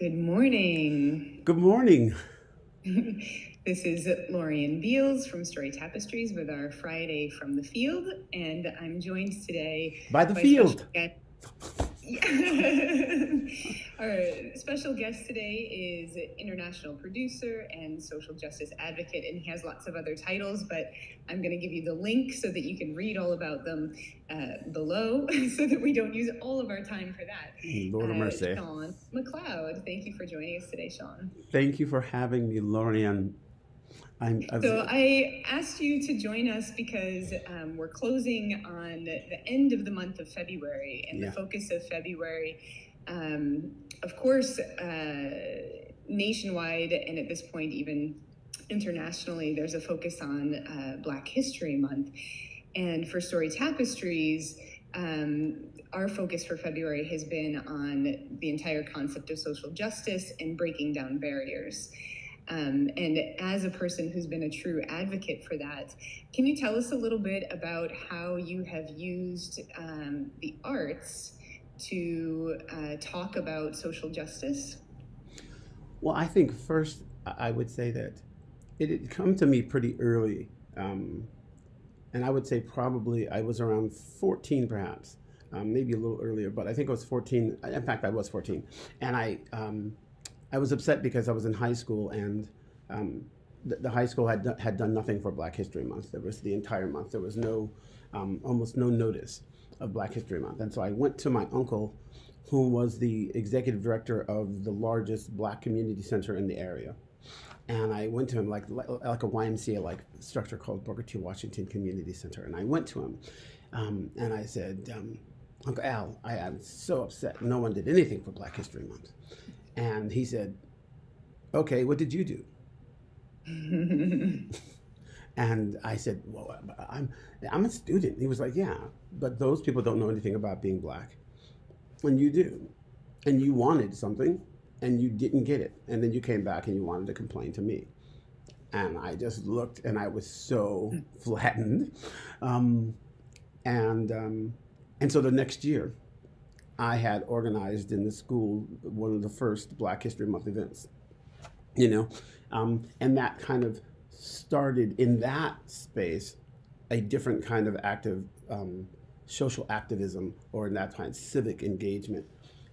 Good morning. Good morning. This is Lorienne Beals from Story Tapestries with our Friday from the Field, and I'm joined today By the by special field. guest. Our special guest today is international producer and social justice advocate, and he has lots of other titles, but I'm going to give you the link so that you can read all about them below so that we don't use all of our time for that. Lord of mercy. Sean McLeod, thank you for joining us today, Sean. Thank you for having me, Lorienne. So I asked you to join us because we're closing on the end of the month of February, and the focus of February, of course, nationwide, and at this point even internationally, there's a focus on Black History Month. And for Story Tapestries, our focus for February has been on the entire concept of social justice and breaking down barriers. And as a person who's been a true advocate for that, can you tell us a little bit about how you have used the arts to talk about social justice? Well, I think first I would say that it had come to me pretty early. And I would say probably I was around 14 perhaps, maybe a little earlier, but I think I was 14. In fact, I was 14. And I was upset because I was in high school, and the high school had done nothing for Black History Month. There was the entire month. There was almost no notice of Black History Month. And so I went to my uncle, who was the executive director of the largest Black community center in the area. And I went to him like a YMCA like structure called Booker T. Washington Community Center. And I went to him and I said, Uncle Al, I am so upset. No one did anything for Black History Month. And he said, okay, what did you do? And I said, well, I'm a student. He was like, yeah, but those people don't know anything about being Black. And you do. And you wanted something and you didn't get it. And then you came back and you wanted to complain to me. And I just looked and I was so flattened. And so the next year, I had organized in the school one of the first Black History Month events, and that kind of started in that space a different kind of active social activism, or in that time, civic engagement.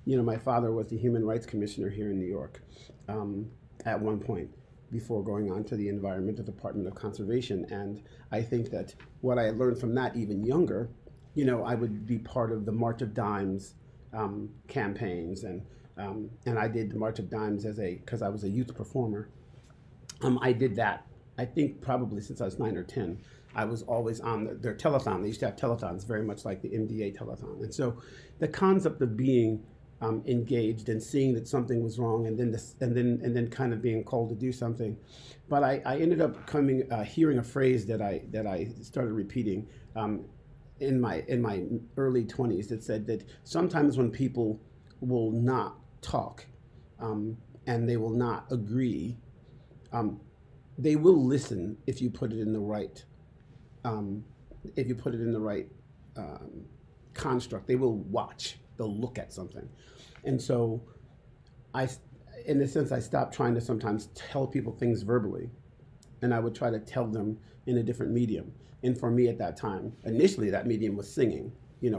My father was the Human Rights Commissioner here in New York at one point before going on to the Environmental Department of Conservation. And I think that what I learned from that even younger, I would be part of the March of Dimes campaigns, and I did the March of Dimes because I was a youth performer. I did that, I think, probably since I was 9 or 10. I was always on their telethon. They used to have telethons, very much like the MDA telethon. And so the concept of being engaged and seeing that something was wrong, and then kind of being called to do something. But I ended up hearing a phrase that I started repeating in my early 20s that said that sometimes when people will not talk and they will not agree, they will listen if you put it in the right construct. They will watch. They'll look at something. And so in a sense, I stopped trying to sometimes tell people things verbally, and I would try to tell them in a different medium. And for me at that time, initially that medium was singing,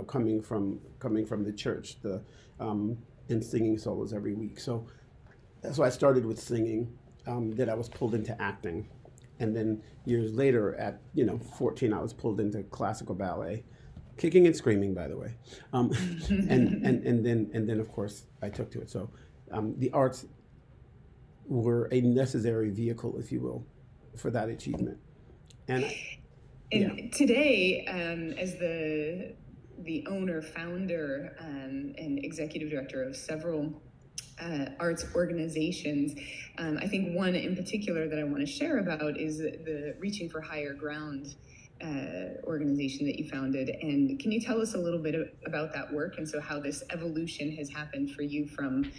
coming from the church, and singing solos every week. So I started with singing. Then I was pulled into acting, and then years later, at 14, I was pulled into classical ballet, kicking and screaming, by the way, and then of course I took to it. So the arts were a necessary vehicle, if you will, for that achievement. And today, as the owner, founder, and executive director of several arts organizations, I think one in particular that I want to share about is the Reaching for Higher Ground organization that you founded. And can you tell us a little bit about that work, and so how this evolution has happened for you from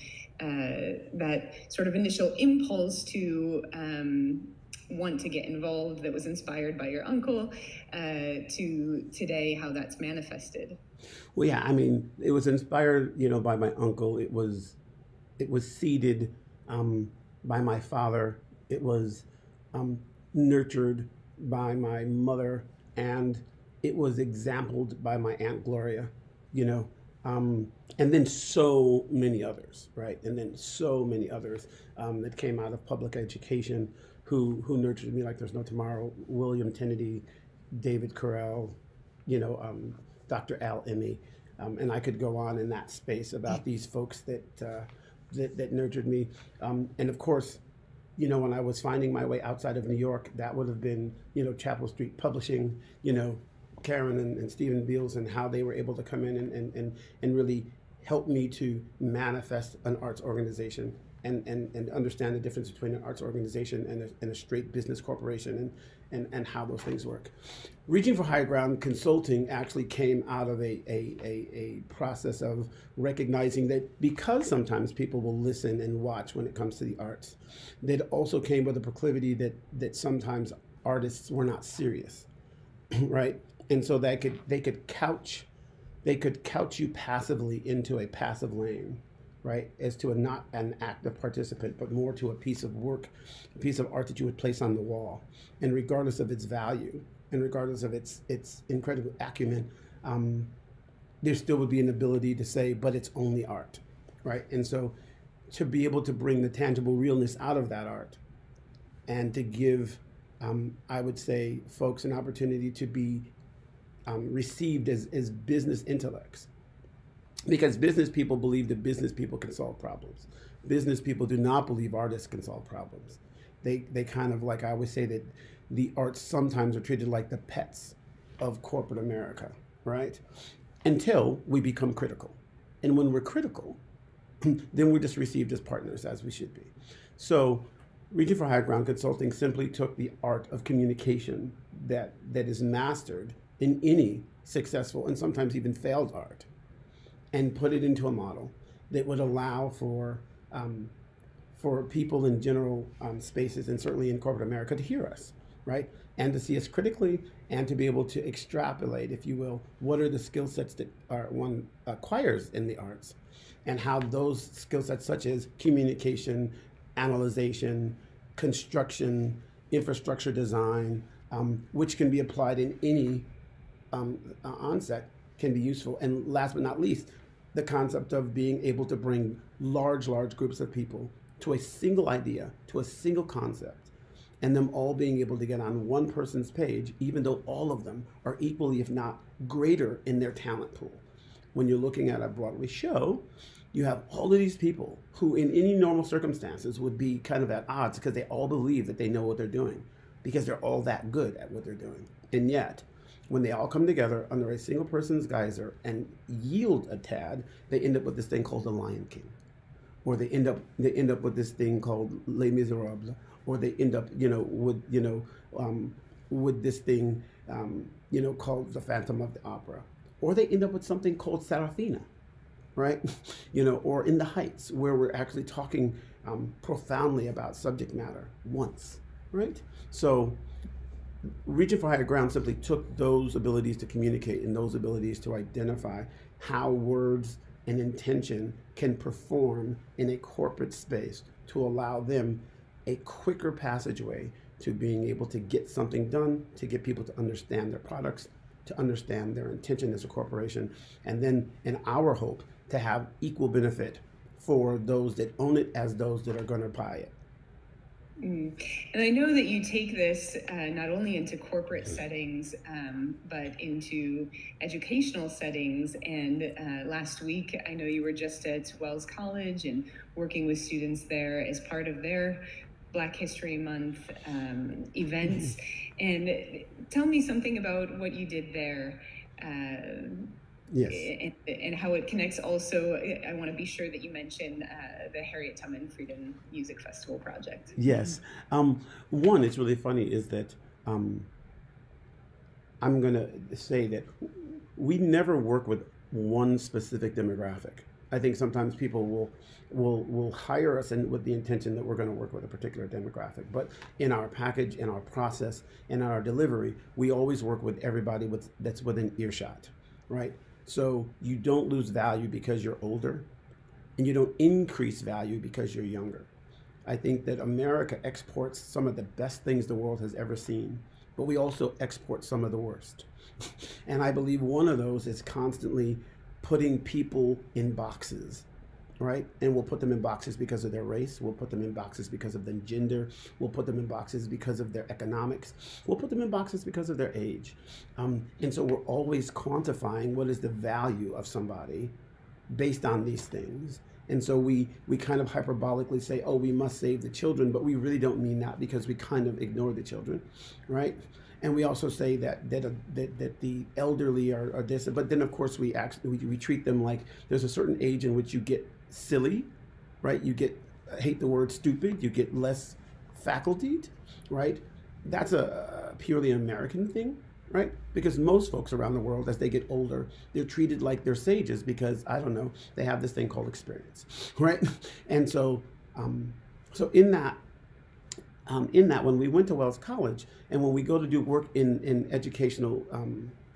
that sort of initial impulse to want to get involved, that was inspired by your uncle, to today, how that's manifested? Well, yeah, I mean, it was inspired, by my uncle. It was it was seeded by my father. It was nurtured by my mother, and it was exampled by my Aunt Gloria, you know, and then so many others, right? And then so many others that came out of public education who nurtured me like there's no tomorrow. William Kennedy, David Carell, Dr. Al Emmy, and I could go on in that space about these folks that nurtured me, and of course, when I was finding my way outside of New York, that would have been, Chapel Street Publishing, Karen and Stephen Beals, and how they were able to come in and really help me to manifest an arts organization and understand the difference between an arts organization and a straight business corporation and how those things work. Reaching for Higher Ground Consulting actually came out of a process of recognizing that because sometimes people will listen and watch when it comes to the arts, that also came with a proclivity that sometimes artists were not serious, right? And so they could couch you passively into a passive lane, right? As to not an active participant, but more to a piece of work, a piece of art that you would place on the wall. And regardless of its value, and regardless of its incredible acumen, there still would be an ability to say, but it's only art, right? And so to be able to bring the tangible realness out of that art and to give, I would say, folks an opportunity to be received as business intellects. Because business people believe that business people can solve problems. Business people do not believe artists can solve problems. They kind of, like I always say, that the arts sometimes are treated like the pets of corporate America, right? Until we become critical. And when we're critical, then we're just received as partners, as we should be. So Reaching for Higher Ground Consulting simply took the art of communication that is mastered in any successful and sometimes even failed art, and put it into a model that would allow for people in general spaces, and certainly in corporate America, to hear us, right? And to see us critically, and to be able to extrapolate, if you will, what are the skill sets that one acquires in the arts, and how those skill sets, such as communication, analyzation, construction, infrastructure design, which can be applied in any onset, can be useful. And last but not least, the concept of being able to bring large groups of people to a single idea, to a single concept, and them all being able to get on one person's page, even though all of them are equally, if not greater, in their talent pool. When you're looking at a Broadway show, you have all of these people who in any normal circumstances would be kind of at odds, because they all believe that they know what they're doing, because they're all that good at what they're doing. And yet, when they all come together under a single person's geyser and yield a tad, they end up with this thing called The Lion King. Or they end up with this thing called Les Miserables, or they end up, with this thing, called The Phantom of the Opera, or they end up with something called Serafina, right? Or In the Heights, where we're actually talking profoundly about subject matter once, right? So Reaching for Higher Ground simply took those abilities to communicate and those abilities to identify how words and intention can perform in a corporate space to allow them a quicker passageway to being able to get something done, to get people to understand their products, to understand their intention as a corporation, and then, in our hope, to have equal benefit for those that own it as those that are going to buy it. And I know that you take this not only into corporate settings, but into educational settings. And last week, I know you were just at Wells College and working with students there as part of their Black History Month events. And tell me something about what you did there. Yes. And how it connects also. I want to be sure that you mention the Harriet Tubman Freedom Music Festival project. Yes. One, it's really funny, is that I'm going to say that we never work with one specific demographic. I think sometimes people will hire us with the intention that we're going to work with a particular demographic. But in our package, in our process, in our delivery, we always work with everybody that's within earshot, right? So you don't lose value because you're older, and you don't increase value because you're younger. I think that America exports some of the best things the world has ever seen, but we also export some of the worst. And I believe one of those is constantly putting people in boxes, right? And we'll put them in boxes because of their race. We'll put them in boxes because of their gender. We'll put them in boxes because of their economics. We'll put them in boxes because of their age. And so we're always quantifying what is the value of somebody based on these things. And so we kind of hyperbolically say, oh, we must save the children, but we really don't mean that because we kind of ignore the children, right? And we also say that the elderly are this, but then of course we treat them like there's a certain age in which you get silly, right? You get, I hate the word stupid, you get less facultied, right? That's a purely American thing, right? Because most folks around the world, as they get older, they're treated like they're sages because, I don't know, they have this thing called experience, right? And so, so in that, when we went to Wells College and when we go to do work in educational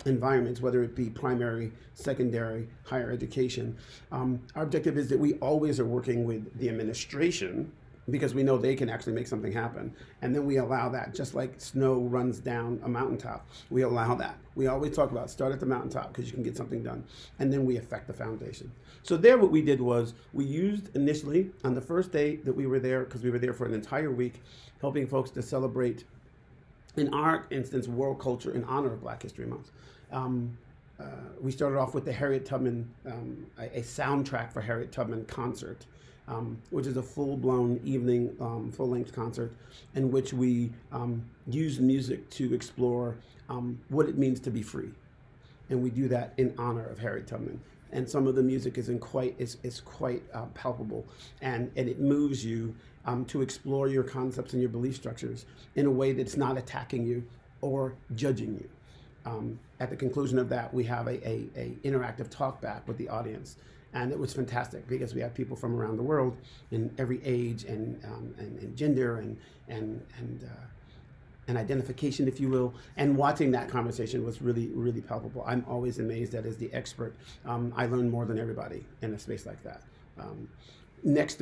environments, whether it be primary, secondary, higher education, our objective is that we always are working with the administration because we know they can actually make something happen. And then we allow that, just like snow runs down a mountaintop. We allow that. We always talk about start at the mountaintop because you can get something done. And then we affect the foundation. So there what we did was we used initially on the first day that we were there, because we were there for an entire week, helping folks to celebrate, in our instance, world culture in honor of Black History Month. We started off with the Harriet Tubman, a soundtrack for Harriet Tubman concert, which is a full-blown evening, full-length concert in which we use music to explore what it means to be free. And we do that in honor of Harriet Tubman. And some of the music is quite palpable, and it moves you to explore your concepts and your belief structures in a way that's not attacking you or judging you. At the conclusion of that, we have a interactive talk back with the audience. And it was fantastic because we had people from around the world in every age and gender and identification, if you will. And watching that conversation was really, really palpable. I'm always amazed that as the expert, I learn more than everybody in a space like that. The next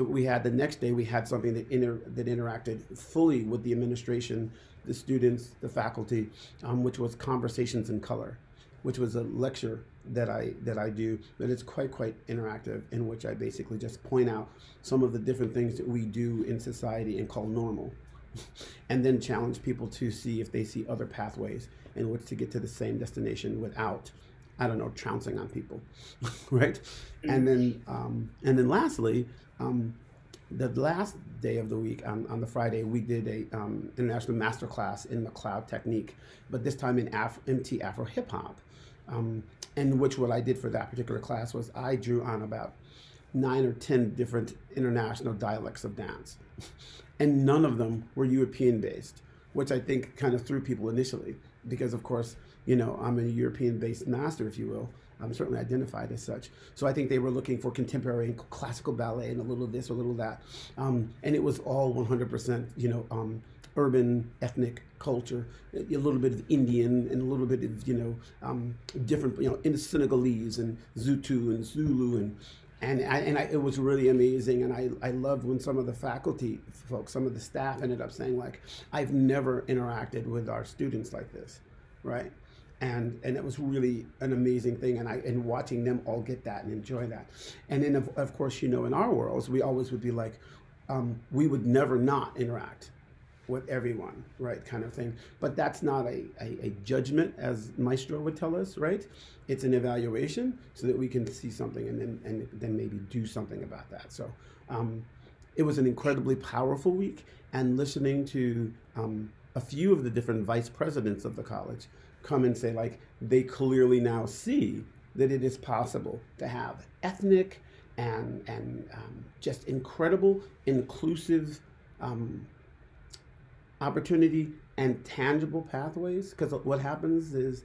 day we had something that interacted fully with the administration, the students, the faculty, which was Conversations in Color, which was a lecture that I do, but it's quite interactive, in which I basically just point out some of the different things that we do in society and call normal, and then challenge people to see if they see other pathways in which to get to the same destination without, I don't know, trouncing on people, right? And then lastly, the last day of the week, on the Friday, we did a international master class in McLeod technique, but this time in MT Afro hip hop. In which what I did for that particular class was I drew on about 9 or 10 different international dialects of dance. And none of them were European based, which I think kind of threw people initially, because of course, you know, I'm a European based master, if you will. I'm certainly identified as such. So I think they were looking for contemporary and classical ballet and a little this, a little that. And it was all 100%, you know, urban ethnic culture, a little bit of Indian and a little bit of, you know, different, you know, in Senegalese and Zutu and Zulu and it was really amazing. And I loved when some of the faculty folks, some of the staff ended up saying like, I've never interacted with our students like this, right? And it was really an amazing thing, and watching them all get that and enjoy that. And then of course, you know, in our worlds, we always would be like, we would never not interact with everyone, right, kind of thing. But that's not a judgment, as Maestro would tell us, right? It's an evaluation so that we can see something and then maybe do something about that. So it was an incredibly powerful week, and listening to a few of the different vice presidents of the college come and say like they clearly now see that it is possible to have ethnic and just incredible inclusive opportunity and tangible pathways. Because what happens is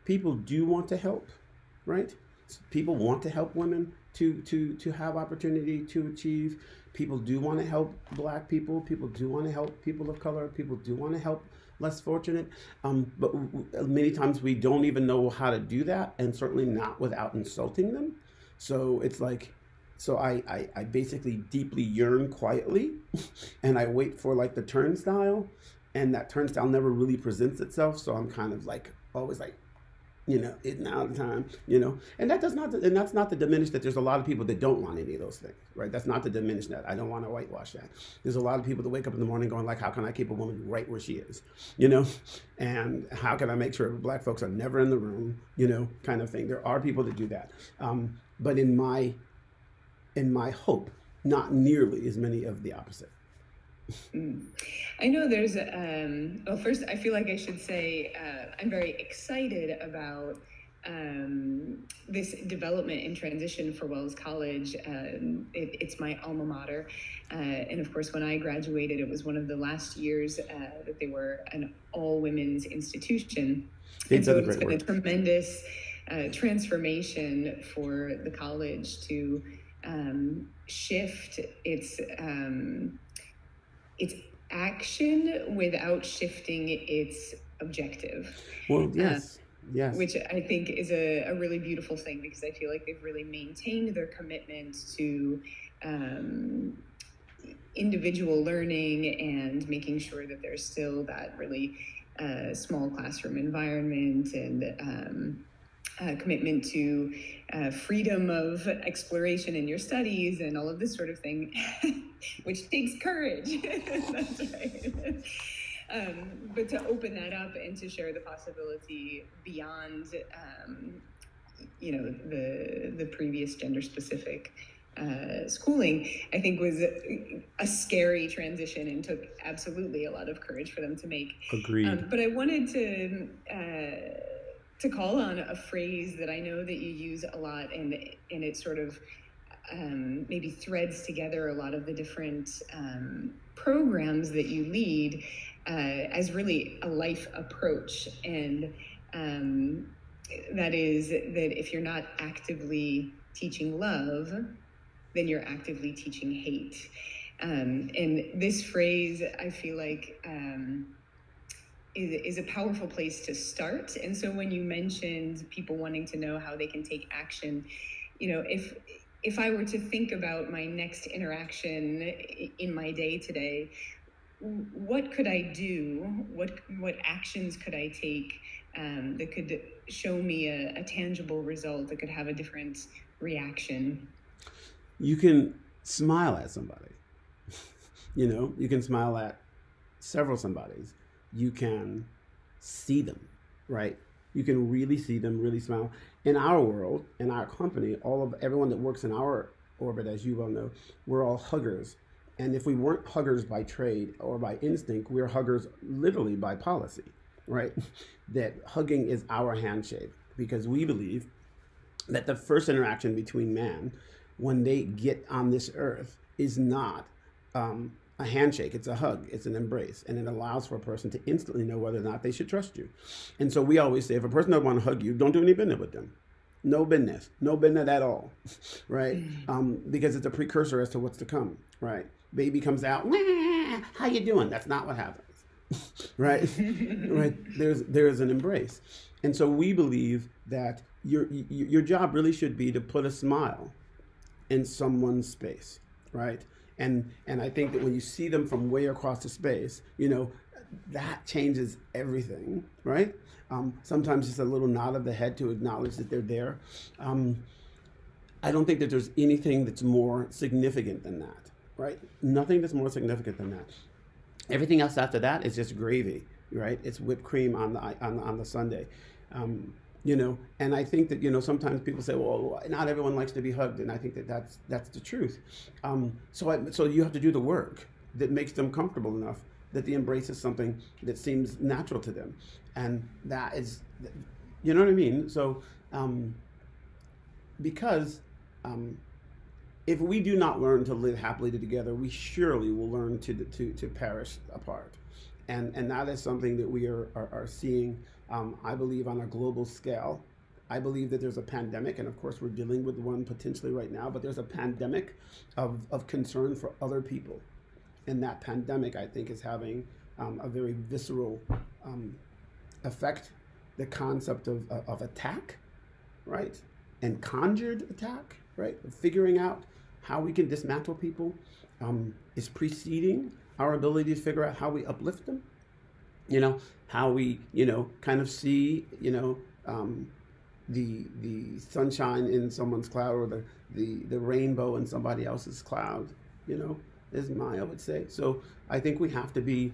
people do want to help, right? People want to help women to have opportunity to achieve. People do want to help Black people. People do want to help people of color. People do want to help less fortunate. But many times we don't even know how to do that, and certainly not without insulting them. So it's like, So I basically deeply yearn quietly, and I wait for like the turnstile, and that turnstile never really presents itself. So I'm kind of like always like, it's now the time, and that's not to diminish that there's a lot of people that don't want any of those things, right? That's not to diminish that. I don't want to whitewash that. There's a lot of people that wake up in the morning going like, how can I keep a woman right where she is, you know, and how can I make sure black folks are never in the room, kind of thing. There are people that do that, but in my hope, not nearly as many of the opposite. I know there's, well, first, I feel like I should say I'm very excited about this development and transition for Wells College. It's my alma mater. And of course, when I graduated, it was one of the last years that they were an all-women's institution. They've And so done it's great been a work. tremendous transformation for the college to shift its action without shifting its objective. Well, yes, yes. Which I think is a really beautiful thing, because I feel like they've really maintained their commitment to individual learning and making sure that there's still that really small classroom environment and commitment to freedom of exploration in your studies and all of this sort of thing, which takes courage. That's right. But to open that up and to share the possibility beyond, the previous gender-specific schooling, I think was a scary transition and took absolutely a lot of courage for them to make. Agreed. But I wanted to call on a phrase that I know that you use a lot, and it sort of maybe threads together a lot of the different programs that you lead as really a life approach. And that is that if you're not actively teaching love, then you're actively teaching hate. And this phrase, I feel like, is a powerful place to start. And so when you mentioned people wanting to know how they can take action, if I were to think about my next interaction in my day today, what could I do? What actions could I take that could show me a tangible result, that could have a different reaction? You can smile at somebody. You can smile at several somebodies. You can see them, right? You can really see them, really smile. In our world, in our company, everyone that works in our orbit, as you well know, we're all huggers. And if we weren't huggers by trade or by instinct, we're huggers literally by policy, right? That hugging is our handshake, because we believe that the first interaction between man, when they get on this earth, is not a handshake. It's a hug. It's an embrace. And it allows for a person to instantly know whether or not they should trust you. And so we always say, if a person doesn't want to hug you, don't do any business with them. No business. No business at all, right? Because it's a precursor as to what's to come, right? Baby comes out, "Wah, how you doing?" That's not what happens, right? Right? There's an embrace. And so we believe that your job really should be to put a smile in someone's space, right? And I think that when you see them from way across the space, that changes everything, right? Sometimes just a little nod of the head to acknowledge that they're there. I don't think that there's anything that's more significant than that, right? Nothing that's more significant than that. Everything else after that is just gravy, right? It's whipped cream on the sundae. And I think that, sometimes people say, well, not everyone likes to be hugged. And I think that that's the truth. So you have to do the work that makes them comfortable enough that the embrace is something that seems natural to them. And that is, you know what I mean? So, because if we do not learn to live happily together, we surely will learn to perish apart. And that is something that we are seeing, I believe, on a global scale. I believe that there's a pandemic, and of course we're dealing with one potentially right now, but there's a pandemic of concern for other people. And that pandemic, I think, is having a very visceral affect the concept of attack, right? And conjured attack, right? Figuring out how we can dismantle people is preceding our ability to figure out how we uplift them. You know, how we, kind of see, the sunshine in someone's cloud, or the rainbow in somebody else's cloud, is I would say. So I think we have to be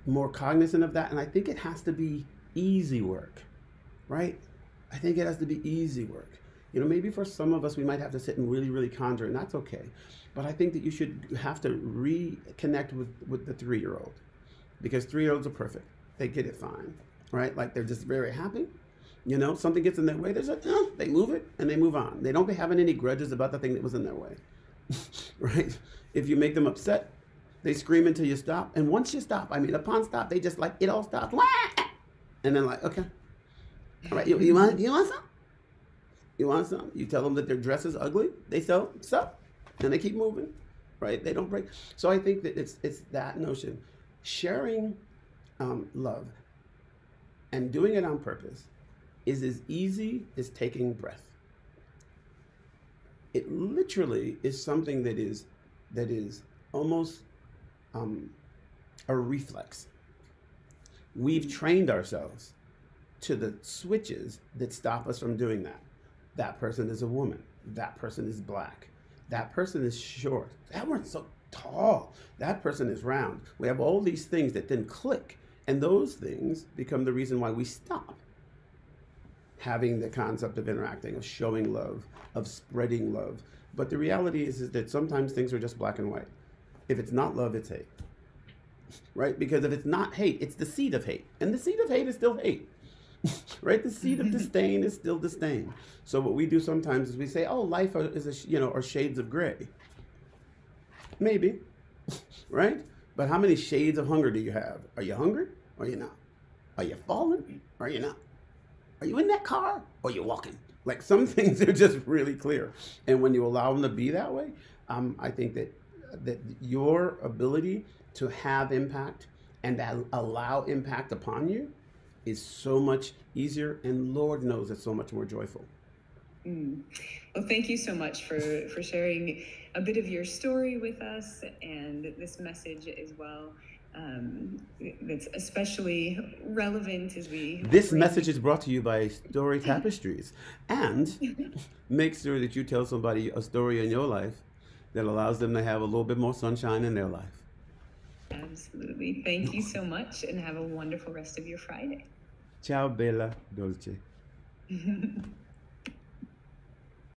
more cognizant of that. And I think it has to be easy work, right? I think it has to be easy work. Maybe for some of us, we might have to sit and really, really conjure, and that's okay. But I think that you should have to reconnect with the 3-year-old, because 3-year-olds are perfect. They get it fine, right? Like, they're just very happy. Something gets in their way, there's they move it and they move on. They don't be having any grudges about the thing that was in their way, right? If you make them upset, they scream until you stop. And once you stop, upon stop, they just it all stops. And then okay. All right, you want some? You want some? You tell them that their dress is ugly. They so, and they keep moving, right? They don't break. So I think that it's that notion. Sharing love and doing it on purpose is as easy as taking breath. It literally is something that is almost a reflex. We've trained ourselves to the switches that stop us from doing that. That person is a woman. That person is black. That person is short. That one's so tall. That person is round. We have all these things that then click, and those things become the reason why we stop having the concept of interacting, of showing love, of spreading love. But the reality is that sometimes things are just black and white. If it's not love, it's hate, right? Because if it's not hate, it's the seed of hate. And the seed of hate is still hate, right? The seed of disdain is still disdain. So what we do sometimes is we say, oh, life is, are shades of gray. Maybe, right? But how many shades of hunger do you have? Are you hungry or are you not? Are you falling or are you not? Are you in that car or are you walking? Like, some things are just really clear. And when you allow them to be that way, I think that your ability to have impact and allow impact upon you is so much easier, and Lord knows it's so much more joyful. Well, thank you so much for sharing a bit of your story with us, and this message as well. That's especially relevant as This message is brought to you by Story Tapestries, and make sure that you tell somebody a story in your life that allows them to have a little bit more sunshine in their life. Absolutely. Thank you so much, and have a wonderful rest of your Friday. Ciao, bella dolce.